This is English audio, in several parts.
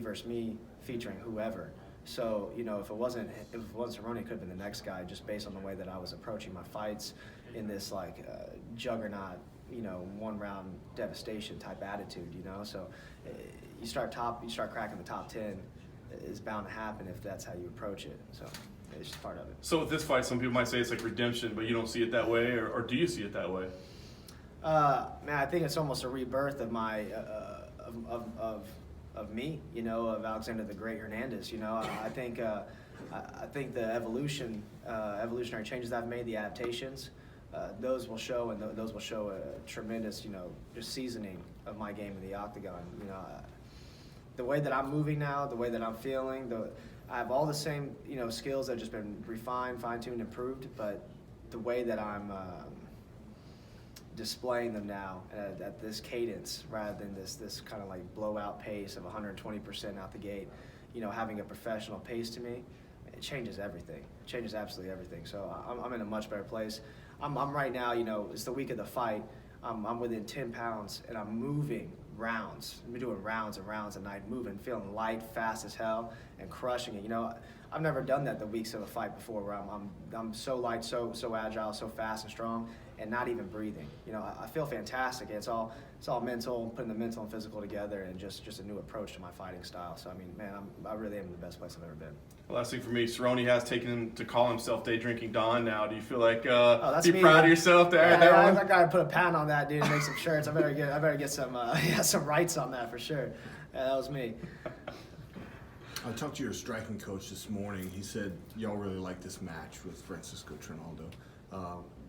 versus me featuring whoever. So, if it wasn't Cerrone, it could have been the next guy, just based on the way that I was approaching my fights in this juggernaut, one round devastation type attitude, So you start cracking the top 10, it's bound to happen if that's how you approach it. So it's just part of it. So with this fight, some people might say it's like redemption, but you don't see it that way, or do you see it that way? Man, I think it's almost a rebirth of my of me, of Alexander the Great Hernandez. I think the evolutionary changes I've made, the adaptations, those will show, and those will show a tremendous, just seasoning of my game in the octagon. The way that I'm moving now, the way that I'm feeling, I have all the same, skills that have just been refined, fine-tuned, improved, but the way that I'm displaying them now at this cadence rather than this kind of like blowout pace of 120% out the gate, having a professional pace to me, it changes everything. It changes absolutely everything. So I'm in a much better place. I'm right now, it's the week of the fight. I'm within 10 pounds and I'm moving rounds. I'm doing rounds and rounds a night, moving, feeling light, fast as hell, and crushing it. I've never done that the weeks of a fight before, where I'm so light, so agile, so fast and strong, and not even breathing. I feel fantastic. It's all mental, putting the mental and physical together, and just a new approach to my fighting style. So I really am in the best place I've ever been. Last thing for me, Cerrone has taken to call himself Day Drinking Don now. Do you feel like that's be me, proud man. of yourself there? I gotta put a patent on that, dude, and make some shirts. I better get some rights on that for sure. Yeah, that was me. I talked to your striking coach this morning. He said y'all really like this match with Francisco Trinaldo.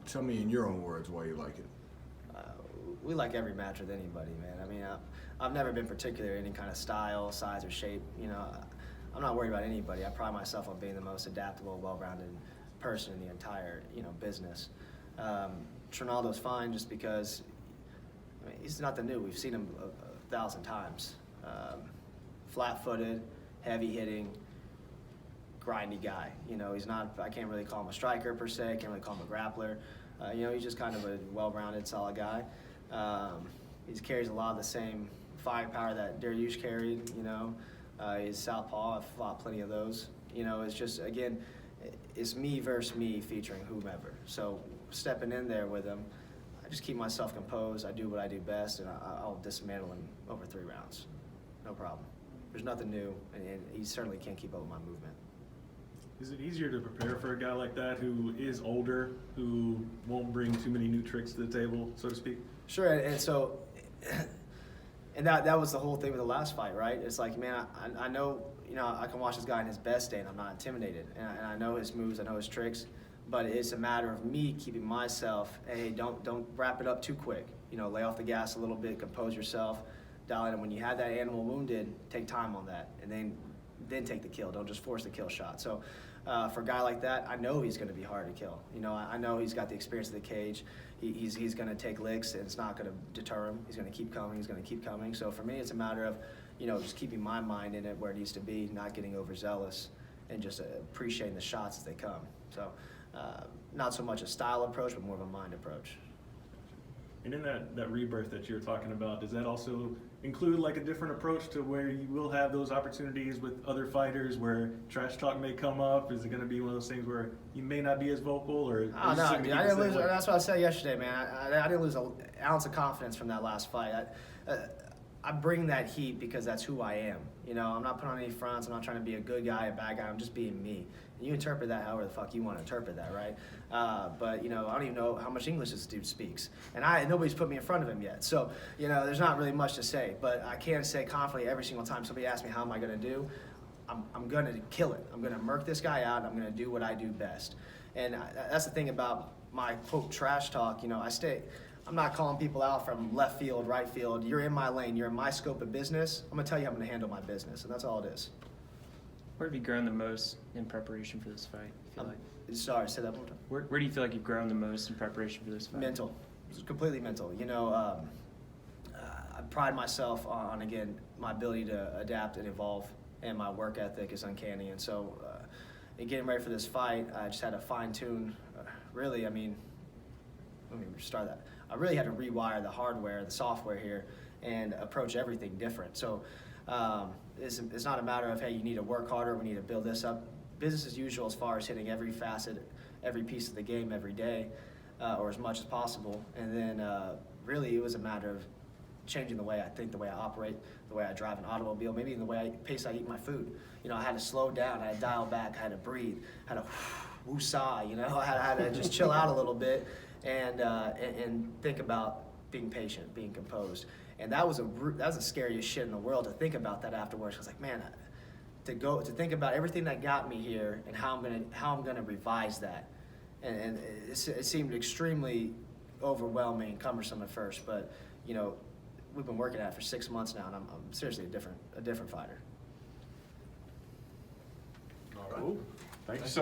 Tell me in your own words why you like it. We like every match with anybody, man. I've never been particular in any kind of style, size, or shape. I'm not worried about anybody. I pride myself on being the most adaptable, well-rounded person in the entire, business. Trinaldo's fine just because he's nothing new. We've seen him a 1,000 times. Flat-footed, heavy-hitting, grindy guy. He's not. I can't really call him a striker per se. I can't really call him a grappler. He's just kind of a well-rounded, solid guy. He carries a lot of the same firepower that Dariush carried. He's southpaw. I've fought plenty of those. It's just, again, it's me versus me featuring whomever. So stepping in there with him, I just keep myself composed. I do what I do best, and I'll dismantle him over 3 rounds. No problem. There's nothing new, and he certainly can't keep up with my movement. Is it easier to prepare for a guy like that who is older, who won't bring too many new tricks to the table, so to speak? Sure, and so, and that was the whole thing with the last fight, right? It's like, man, I know, I can watch this guy in his best day, and I'm not intimidated, and I know his moves, I know his tricks, but it's a matter of me keeping myself, hey, don't wrap it up too quick. Lay off the gas a little bit, compose yourself, dial it in. When you have that animal wounded, take time on that, and then take the kill. Don't just force the kill shot. So for a guy like that, I know he's going to be hard to kill. I know he's got the experience of the cage. He's going to take licks, and it's not going to deter him. He's going to keep coming. He's going to keep coming. So for me, it's a matter of, just keeping my mind in it where it needs to be, not getting overzealous, and just appreciating the shots as they come. So not so much a style approach, but more of a mind approach. And in that rebirth that you're talking about, does that also include like a different approach to where you will have those opportunities with other fighters where trash talk may come up? Is it going to be one of those things where you may not be as vocal, or? Oh, no, dude, I didn't lose. That's what I said yesterday, man. I didn't lose an ounce of confidence from that last fight. I bring that heat because that's who I am. I'm not putting on any fronts. I'm not trying to be a good guy, a bad guy. I'm just being me. And you interpret that however the fuck you want to interpret that, right? But I don't even know how much English this dude speaks, and nobody's put me in front of him yet. So there's not really much to say. But I can say confidently every single time somebody asks me how am I going to do, I'm going to kill it. I'm going to murk this guy out. I'm going to do what I do best. And that's the thing about my quote trash talk. I'm not calling people out from left field, right field. You're in my lane. You're in my scope of business. I'm going to tell you how I'm going to handle my business, and that's all it is. Where have you grown the most in preparation for this fight, you feel like? Sorry, say that one more time. Where do you feel like you've grown the most in preparation for this fight? Mental. It's completely mental. I pride myself on, again, my ability to adapt and evolve, and my work ethic is uncanny. And so in getting ready for this fight, I just had to fine-tune, let me start that. I really had to rewire the hardware, the software here, and approach everything different. So It's not a matter of, hey, you need to work harder, we need to build this up. Business as usual as far as hitting every facet, every piece of the game every day, or as much as possible. And then really it was a matter of changing the way I think, the way I operate, the way I drive an automobile, maybe even the way pace I eat my food. You know, I had to slow down, I had to dial back, I had to breathe, I had to woosah, you know, I had to just chill out a little bit and think about being patient, being composed. And that was the scariest shit in the world to think about that afterwards. I was like, man, to think about everything that got me here and how I'm gonna revise that. And it seemed extremely overwhelming and cumbersome at first, but you know, we've been working at it for 6 months now, and I'm seriously a different fighter. Cool. Thank you so